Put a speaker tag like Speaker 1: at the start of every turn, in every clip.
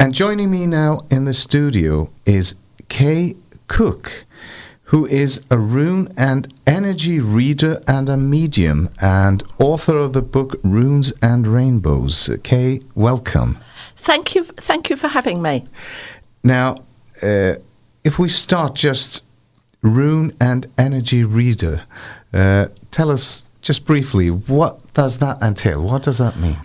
Speaker 1: And joining me now in the studio is Kay Cook, who is a rune and energy reader and a medium and author of the book Runes and Rainbows. Kay, welcome.
Speaker 2: Thank you for having me.
Speaker 1: Now, if we start just rune and energy reader, tell us just briefly, what does that entail? What does that mean?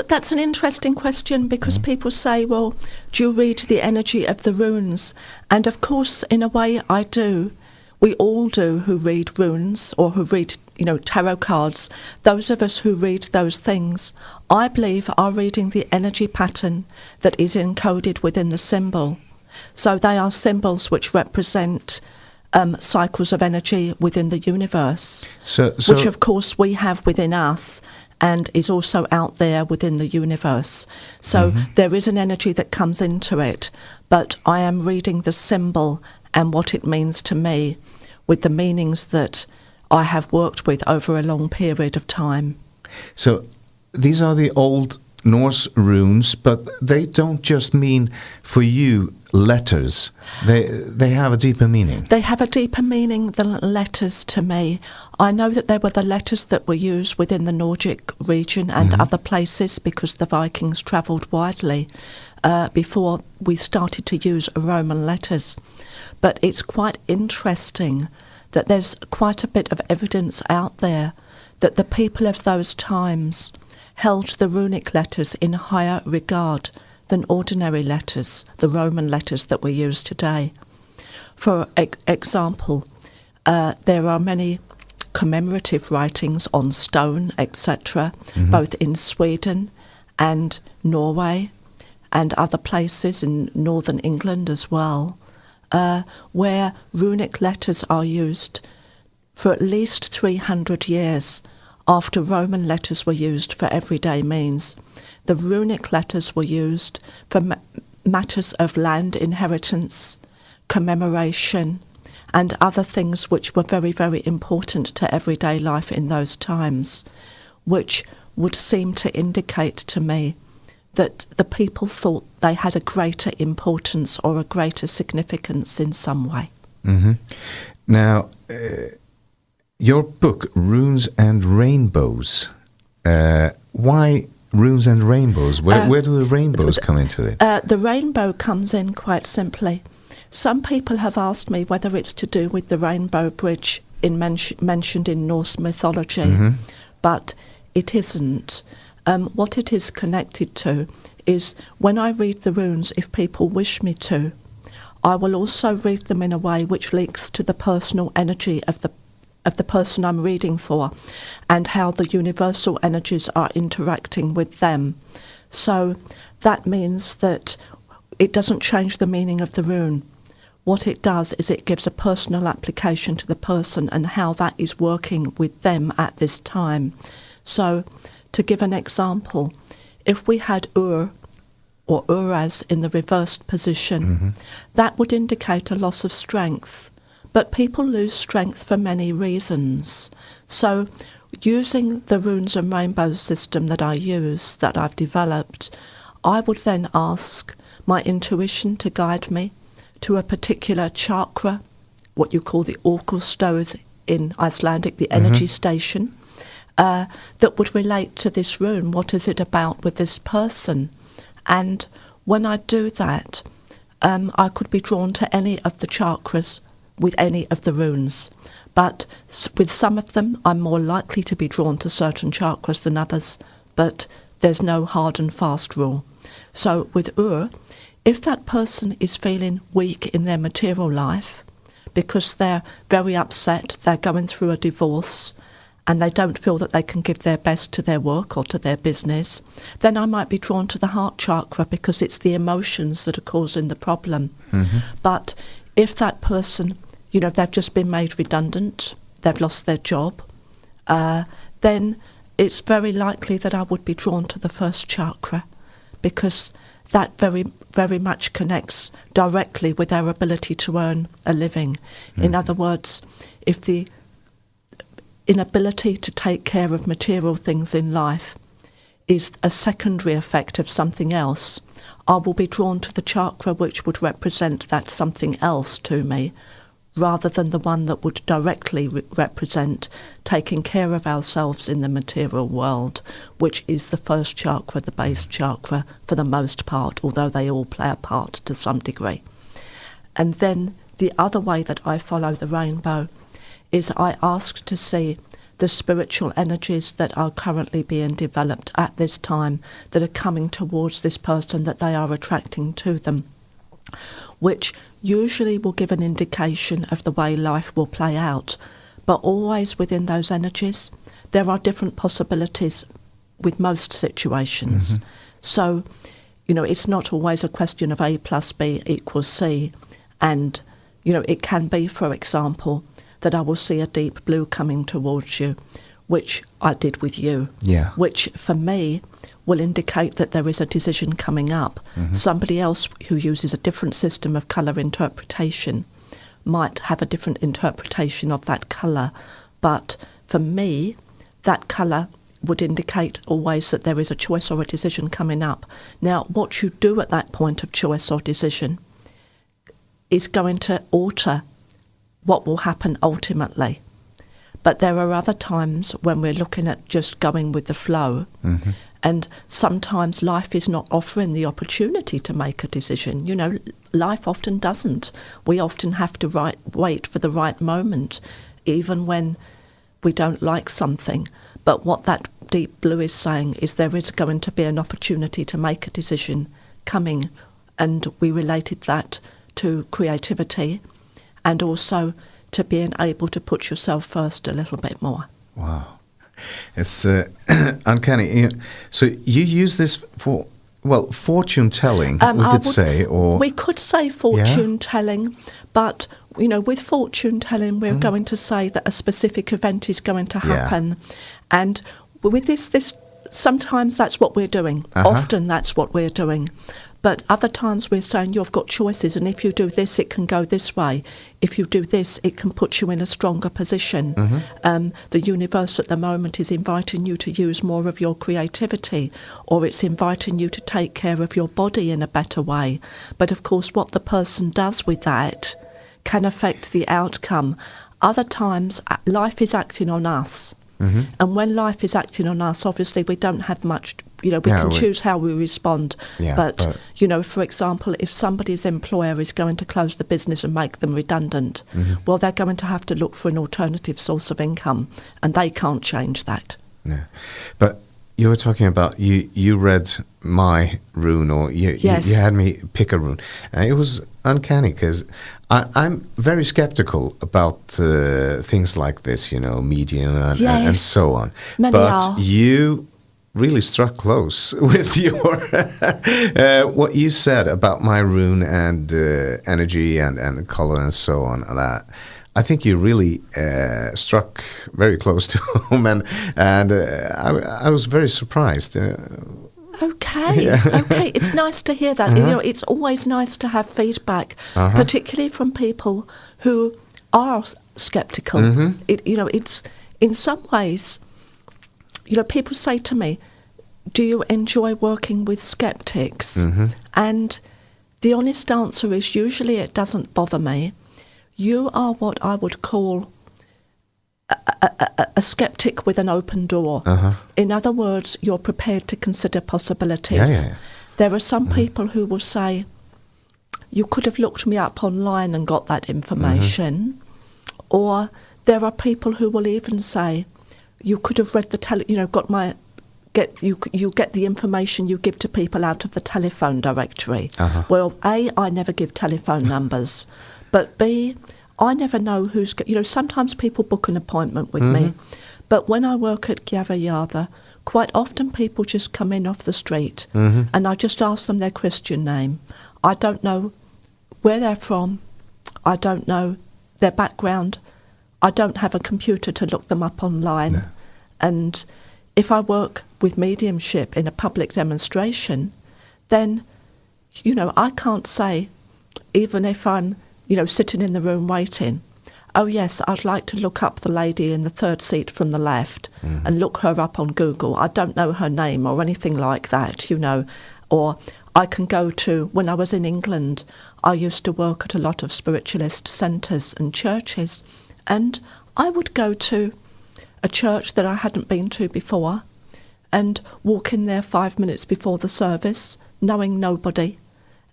Speaker 2: That's an interesting question because people say, well, do you read the energy of the runes? And of course, in a way, I do. We all do who read runes or who read, tarot cards. Those of us who read those things, I believe, are reading the energy pattern that is encoded within the symbol. So they are symbols which represent cycles of energy within the universe, which of course we have within us and is also out there within the universe. So there is an energy that comes into it, but I am reading the symbol and what it means to me with the meanings that I have worked with over a long period of time.
Speaker 1: So these are the old Norse runes, but they don't just mean for you letters. They have a deeper meaning.
Speaker 2: They have a deeper meaning than letters to me. I know that they were the letters that were used within the Nordic region and other places because the Vikings travelled widely before we started to use Roman letters. But it's quite interesting that there's quite a bit of evidence out there that the people of those times held the runic letters in higher regard than ordinary letters, the Roman letters that we use today. For example, there are many commemorative writings on stone, etc., both in Sweden and Norway and other places in northern England as well, where runic letters are used for at least 300 years after Roman letters were used for everyday means. The runic letters were used for matters of land inheritance, commemoration, and other things which were very, very important to everyday life in those times, which would seem to indicate to me that the people thought they had a greater importance or a greater significance in some way.
Speaker 1: Now, your book, Runes and Rainbows, why Runes and Rainbows? Where do the rainbows come into it?
Speaker 2: The rainbow comes in quite simply. Some people have asked me whether it's to do with the rainbow bridge mentioned in Norse mythology, but it isn't. What it is connected to is when I read the runes, if people wish me to, I will also read them in a way which links to the personal energy of the person I'm reading for and how the universal energies are interacting with them. So that means that it doesn't change the meaning of the rune. What it does is it gives a personal application to the person and how that is working with them at this time. So to give an example, if we had Ur or Uras in the reversed position, that would indicate a loss of strength. But people lose strength for many reasons. So using the runes and rainbows system that I use, that I've developed, I would then ask my intuition to guide me to a particular chakra, what you call the orkustöð in Icelandic, the energy station, that would relate to this rune. What is it about with this person? And when I do that, I could be drawn to any of the chakras with any of the runes. But with some of them, I'm more likely to be drawn to certain chakras than others, but there's no hard and fast rule. So with Ur, if that person is feeling weak in their material life because they're very upset, they're going through a divorce, and they don't feel that they can give their best to their work or to their business, then I might be drawn to the heart chakra because it's the emotions that are causing the problem. But if that person, they've just been made redundant, they've lost their job, then it's very likely that I would be drawn to the first chakra because that very, very much connects directly with our ability to earn a living. In other words, if the inability to take care of material things in life is a secondary effect of something else, I will be drawn to the chakra which would represent that something else to me, rather than the one that would directly represent taking care of ourselves in the material world, which is the first chakra, the base chakra, for the most part, although they all play a part to some degree. And then the other way that I follow the rainbow is I ask to see the spiritual energies that are currently being developed at this time, that are coming towards this person, that they are attracting to them, which usually will give an indication of the way life will play out. But always within those energies, there are different possibilities with most situations. So, it's not always a question of A plus B equals C. And, it can be, for example, that I will see a deep blue coming towards you, which I did with you, which for me will indicate that there is a decision coming up. Somebody else who uses a different system of colour interpretation might have a different interpretation of that colour, but for me, that colour would indicate always that there is a choice or a decision coming up. Now, what you do at that point of choice or decision is going to alter what will happen ultimately. But there are other times when we're looking at just going with the flow, and sometimes life is not offering the opportunity to make a decision. Life often doesn't. We often have to wait for the right moment, even when we don't like something. But what that deep blue is saying is there is going to be an opportunity to make a decision coming, and we related that to creativity and also to being able to put yourself first a little bit more.
Speaker 1: Wow. It's uncanny. So you use this for, fortune telling, we could say, or...
Speaker 2: We could say fortune telling, but, with fortune telling, we're going to say that a specific event is going to happen. And with this, sometimes that's what we're doing. Often that's what we're doing. But other times we're saying you've got choices, and if you do this, it can go this way. If you do this, it can put you in a stronger position. The universe at the moment is inviting you to use more of your creativity, or it's inviting you to take care of your body in a better way. But of course, what the person does with that can affect the outcome. Other times, life is acting on us. And when life is acting on us, obviously we don't have much, we can choose how we respond. But, for example, if somebody's employer is going to close the business and make them redundant, well, they're going to have to look for an alternative source of income, and they can't change that.
Speaker 1: Yeah. But you were talking about, you read my rune, or you had me pick a rune. And it was uncanny, because I'm very skeptical about things like this, medium and so on.
Speaker 2: Many are.
Speaker 1: You really struck close with your what you said about my rune and energy and color and so on. That I think you really struck very close to home, and I was very surprised.
Speaker 2: Okay. It's nice to hear that. It's always nice to have feedback, particularly from people who are skeptical. It's in some ways, people say to me, do you enjoy working with skeptics? And the honest answer is usually it doesn't bother me. You are what I would call a skeptic with an open door. In other words, you're prepared to consider possibilities. There are some people who will say, you could have looked me up online and got that information. Or there are people who will even say, you could have read the you get the information you give to people out of the telephone directory. Well, A, I never give telephone numbers, but B, I never know who's... sometimes people book an appointment with me, but when I work at Eyjafjörður, quite often people just come in off the street, and I just ask them their Christian name. I don't know where they're from. I don't know their background. I don't have a computer to look them up online. And if I work with mediumship in a public demonstration, then, I can't say, even if I'm sitting in the room waiting, oh yes, I'd like to look up the lady in the third seat from the left and look her up on Google. I don't know her name or anything like that, or I can go to, when I was in England, I used to work at a lot of spiritualist centres and churches, and I would go to a church that I hadn't been to before and walk in there 5 minutes before the service, knowing nobody,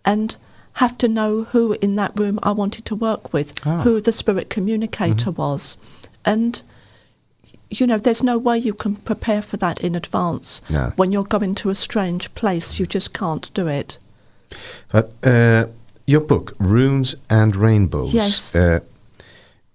Speaker 2: and have to know who in that room I wanted to work with, who the spirit communicator was. And, you know, there's no way you can prepare for that in advance.
Speaker 1: No.
Speaker 2: When you're going to a strange place, you just can't do it.
Speaker 1: But your book, Runes and Rainbows,
Speaker 2: Yes.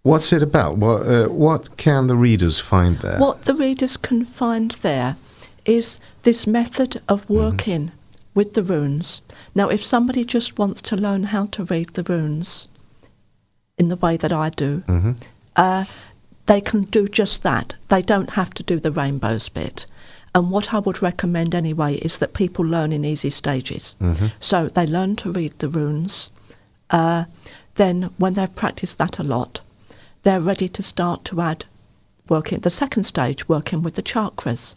Speaker 1: what's it about? What can the readers find there?
Speaker 2: What the readers can find there is this method of working with the runes. Now, if somebody just wants to learn how to read the runes in the way that I do, they can do just that. They don't have to do the rainbows bit. And what I would recommend anyway is that people learn in easy stages. So they learn to read the runes. Then when they've practiced that a lot, they're ready to start to add working, the second stage, working with the chakras.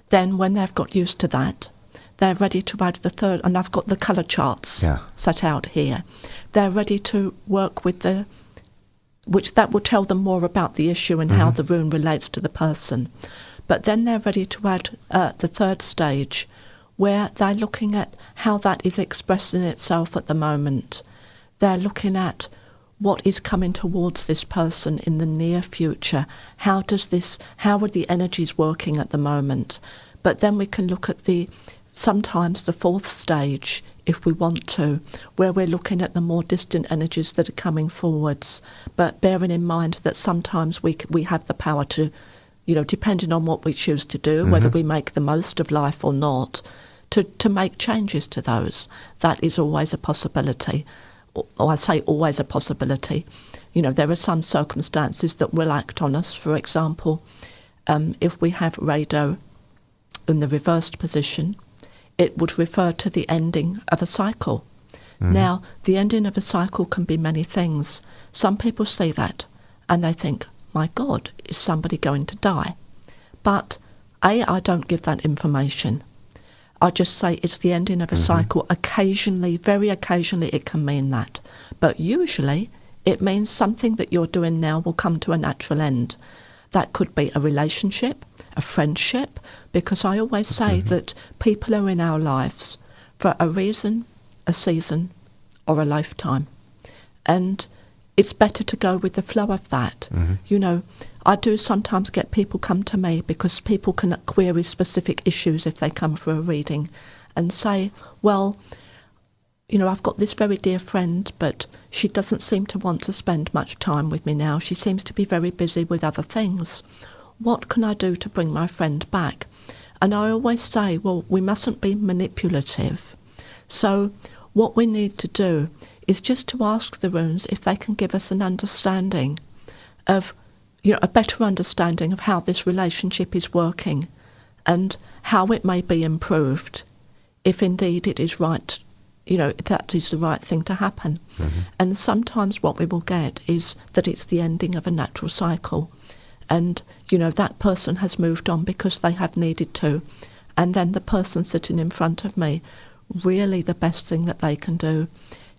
Speaker 2: Then when they've got used to that, they're ready to add the third, and I've got the colour charts set out here. They're ready to work with which that will tell them more about the issue and how the rune relates to the person. But then they're ready to add the third stage, where they're looking at how that is expressing itself at the moment. They're looking at what is coming towards this person in the near future. How are the energies working at the moment? But then we can look at sometimes the fourth stage, if we want to, where we're looking at the more distant energies that are coming forwards, but bearing in mind that sometimes we have the power to, you know, depending on what we choose to do, whether we make the most of life or not, to make changes to those. That is always a possibility. Or I say always a possibility. You know, there are some circumstances that will act on us. For example, if we have Rado in the reversed position, it would refer to the ending of a cycle. Now, the ending of a cycle can be many things. Some people say that and they think, my God, is somebody going to die? But I don't give that information. I just say it's the ending of a cycle. Occasionally, very occasionally, it can mean that. But usually, it means something that you're doing now will come to a natural end. That could be a relationship, a friendship, because I always say that people are in our lives for a reason, a season, or a lifetime. And it's better to go with the flow of that. You know, I do sometimes get people come to me because people can query specific issues if they come for a reading and say, well, you know, I've got this very dear friend, but she doesn't seem to want to spend much time with me now. She seems to be very busy with other things. What can I do to bring my friend back? And I always say, well, we mustn't be manipulative. So what we need to do is just to ask the runes if they can give us an understanding of, you know, a better understanding of how this relationship is working and how it may be improved if indeed it is right, you know, if that is the right thing to happen. And sometimes what we will get is that it's the ending of a natural cycle and, you know, that person has moved on because they have needed to. And then the person sitting in front of me, really the best thing that they can do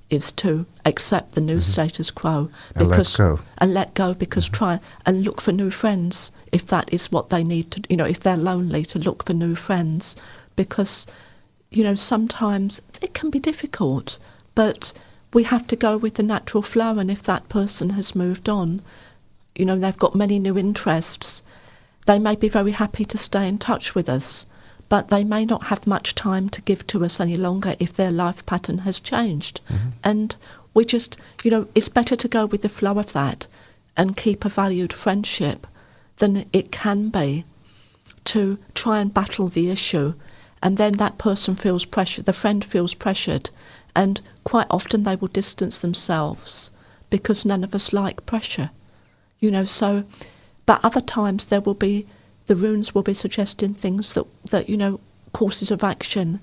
Speaker 2: is to accept the new status quo and let go because try and look for new friends if that is what they need to, you know, if they're lonely, to look for new friends, because, you know, sometimes it can be difficult, but we have to go with the natural flow. And if that person has moved on, you know, they've got many new interests, they may be very happy to stay in touch with us, but they may not have much time to give to us any longer if their life pattern has changed. And we just, you know, it's better to go with the flow of that and keep a valued friendship than it can be to try and battle the issue. And then that person feels pressure, the friend feels pressured, and quite often they will distance themselves because none of us like pressure. You know, so, but other times there will be, the runes will be suggesting things that, you know, courses of action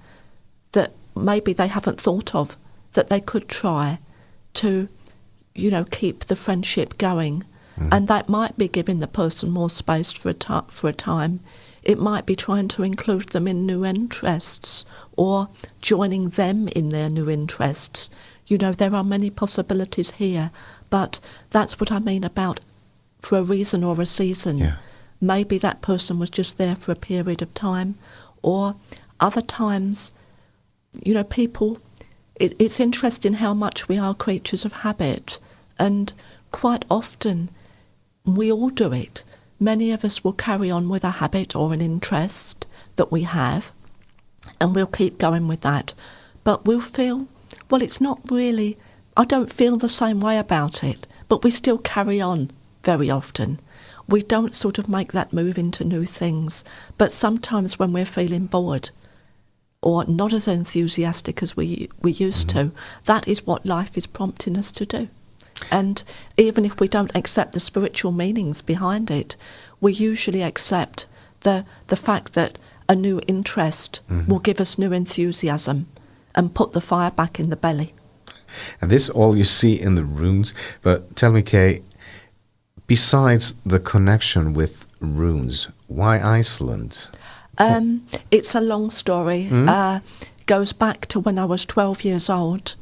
Speaker 2: that maybe they haven't thought of, that they could try to, you know, keep the friendship going. And that might be giving the person more space for a time it might be trying to include them in new interests or joining them in their new interests. You know, there are many possibilities here, but that's what I mean about for a reason or a season.
Speaker 1: Yeah.
Speaker 2: Maybe that person was just there for a period of time, or other times, you know, people, it's interesting how much we are creatures of habit, and quite often we all do it. Many of us will carry on with a habit or an interest that we have, and we'll keep going with that. But we'll feel, well, it's not really, I don't feel the same way about it, but we still carry on very often. We don't sort of make that move into new things. But sometimes when we're feeling bored or not as enthusiastic as we used to, that is what life is prompting us to do. And even if we don't accept the spiritual meanings behind it, we usually accept the fact that a new interest will give us new enthusiasm and put the fire back in the belly.
Speaker 1: And this all you see in the runes. But tell me, Kay, besides the connection with runes, why Iceland?
Speaker 2: It's a long story. Goes back to when I was 12 years old,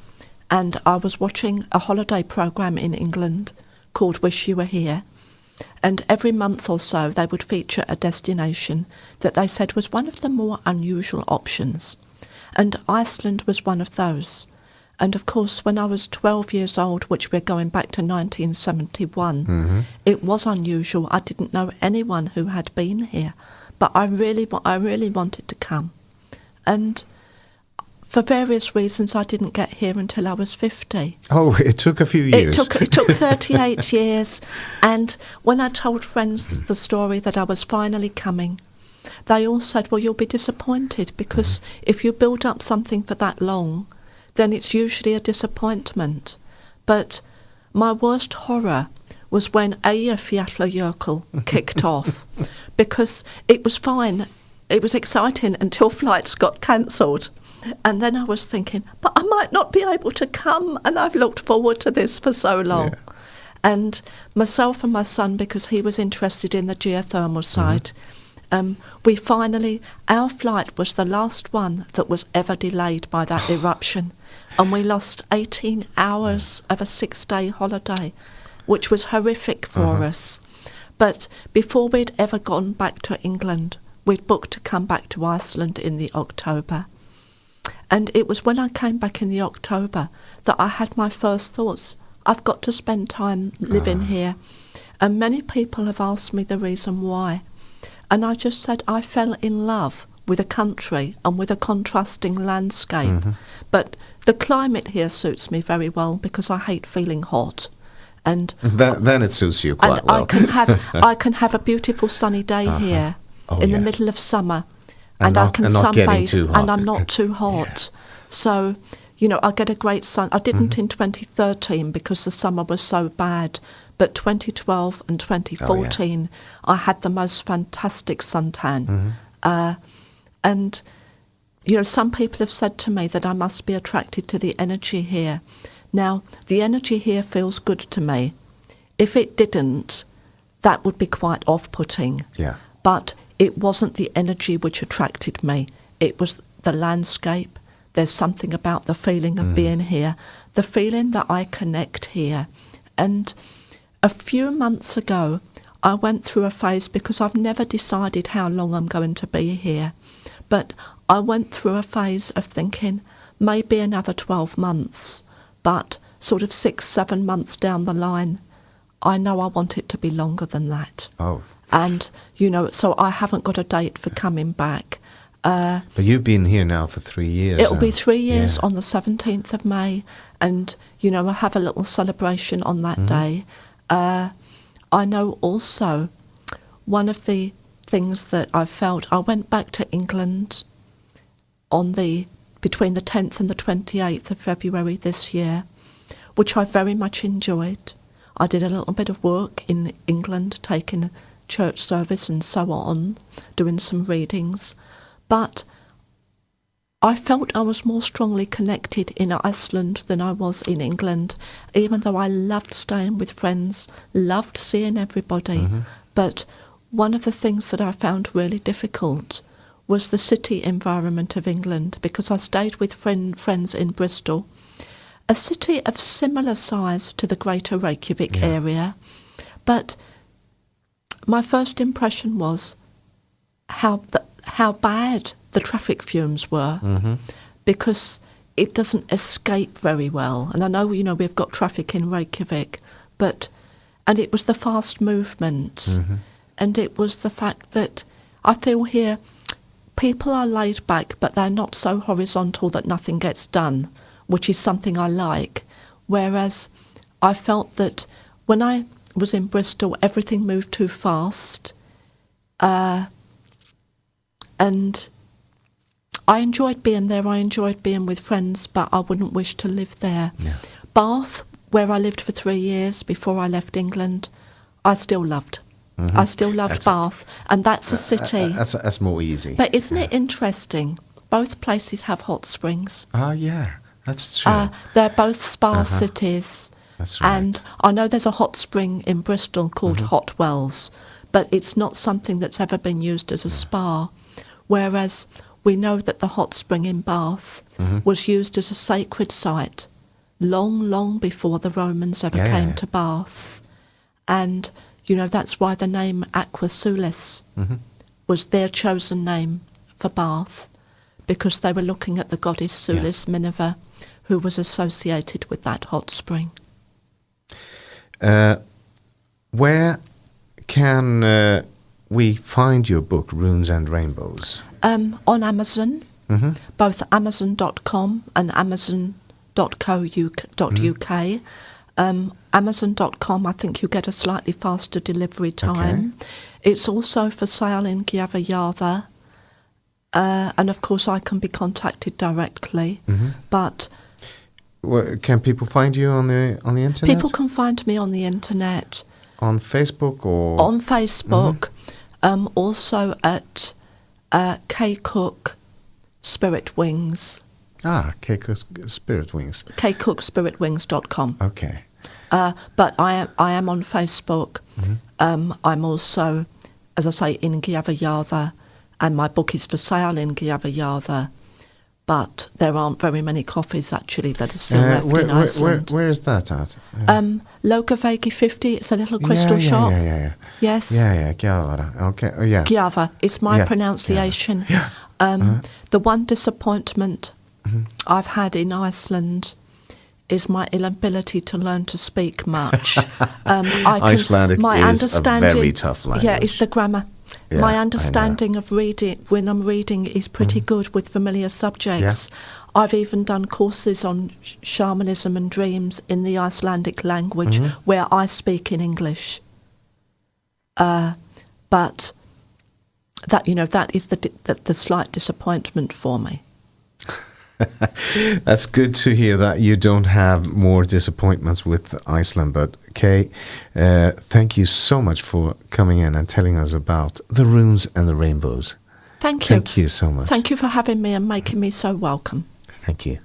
Speaker 2: and I was watching a holiday programme in England called Wish You Were Here. And every month or so they would feature a destination that they said was one of the more unusual options. And Iceland was one of those. And of course, when I was 12 years old, which we're going back to 1971, it was unusual. I didn't know anyone who had been here, but I really wanted to come. And for various reasons, I didn't get here until I was 50.
Speaker 1: Oh, it took a few years.
Speaker 2: It took 38 years. And when I told friends the story that I was finally coming, they all said, well, you'll be disappointed because if you build up something for that long, then it's usually a disappointment. But my worst horror was when Eyjafjörður kicked off, because it was fine, it was exciting until flights got cancelled. And then I was thinking, but I might not be able to come, and I've looked forward to this for so long. Yeah. And myself and my son, because he was interested in the geothermal side, our flight was the last one that was ever delayed by that eruption. And we lost 18 hours of a 6-day holiday, which was horrific for us. But before we'd ever gone back to England, we'd booked to come back to Iceland in the October. And it was when I came back in the October that I had my first thoughts. I've got to spend time living here. And many people have asked me the reason why. And I just said I fell in love with a country and with a contrasting landscape. But the climate here suits me very well because I hate feeling hot. And
Speaker 1: then it suits you quite well.
Speaker 2: I can have a beautiful sunny day here the middle of summer. And I can sunbathe, and I'm not too hot. Yeah. So, you know, I get a great sun. I didn't in 2013 because the summer was so bad. But 2012 and 2014, I had the most fantastic suntan. And, you know, some people have said to me that I must be attracted to the energy here. Now, the energy here feels good to me. If it didn't, that would be quite off-putting. Yeah. But it wasn't the energy which attracted me. It was the landscape. There's something about the feeling of being here, the feeling that I connect here. And a few months ago, I went through a phase because I've never decided how long I'm going to be here. But I went through a phase of thinking maybe another 12 months, but sort of 6-7 months down the line, I know I want it to be longer than that. Oh. And, you know, so I haven't got a date for coming back.
Speaker 1: But you've been here now for 3 years.
Speaker 2: It'll be 3 years on the 17th of May. And, you know, I'll have a little celebration on that day. I know also one of the things that I felt, I went back to England between the 10th and the 28th of February this year, which I very much enjoyed. I did a little bit of work in England, taking a church service and so on, doing some readings. But I felt I was more strongly connected in Iceland than I was in England, even though I loved staying with friends, loved seeing everybody. But one of the things that I found really difficult was the city environment of England, because I stayed with friends in Bristol, a city of similar size to the greater Reykjavik area, but my first impression was how bad the traffic fumes were, because it doesn't escape very well. And I know, we've got traffic in Reykjavik, and it was the fast movements, and it was the fact that I feel here people are laid back, but they're not so horizontal that nothing gets done, which is something I like. Whereas I felt that when I was in Bristol, everything moved too fast, and I enjoyed being there. I enjoyed being with friends, but I wouldn't wish to live there.
Speaker 1: Yeah.
Speaker 2: Bath, where I lived for 3 years before I left England, I still loved. I still loved Bath, and that's a city.
Speaker 1: That's more easy.
Speaker 2: But isn't it interesting? Both places have hot springs.
Speaker 1: Yeah, that's true.
Speaker 2: They're both spa cities.
Speaker 1: That's right.
Speaker 2: And I know there's a hot spring in Bristol called Hot Wells, but it's not something that's ever been used as a spa. Whereas we know that the hot spring in Bath was used as a sacred site long, long before the Romans ever came to Bath. And, that's why the name Aqua Sulis was their chosen name for Bath, because they were looking at the goddess Sulis Minerva, who was associated with that hot spring.
Speaker 1: Where can we find your book, Runes and Rainbows?
Speaker 2: On Amazon, both Amazon.com and Amazon.co.uk. Amazon.com, I think you get a slightly faster delivery time.
Speaker 1: Okay.
Speaker 2: It's also for sale in Eyjafjörður, and of course I can be contacted directly. But
Speaker 1: Can people find you on the internet?
Speaker 2: people can find me on the internet,
Speaker 1: on Facebook or
Speaker 2: on Facebook, also at K Cook Spirit Wings.
Speaker 1: K Cook Spirit Wings.
Speaker 2: kcookspiritwings.com.
Speaker 1: Okay.
Speaker 2: But I am on Facebook. I'm also, as I say, in Eyjafjörður, and my book is for sale in Eyjafjörður. But there aren't very many coffees actually that are still left in Iceland.
Speaker 1: Where is that at?
Speaker 2: Lokavegi 50. It's a little crystal shop.
Speaker 1: Yeah.
Speaker 2: Yes.
Speaker 1: Yeah. Gjafara. Okay. Yeah.
Speaker 2: Gjafar. It's my pronunciation.
Speaker 1: Yeah.
Speaker 2: The one disappointment I've had in Iceland is my inability to learn to speak much.
Speaker 1: Icelandic is a very tough language.
Speaker 2: Yeah, it's the grammar.
Speaker 1: Yeah,
Speaker 2: my understanding of reading, when I'm reading, is pretty good with familiar subjects.
Speaker 1: Yeah.
Speaker 2: I've even done courses on shamanism and dreams in the Icelandic language where I speak in English. But that is the slight disappointment for me.
Speaker 1: That's good to hear that you don't have more disappointments with Iceland. But Kay, thank you so much for coming in and telling us about the runes and the rainbows.
Speaker 2: Thank you.
Speaker 1: Thank you so much.
Speaker 2: Thank you for having me and making me so welcome.
Speaker 1: Thank you.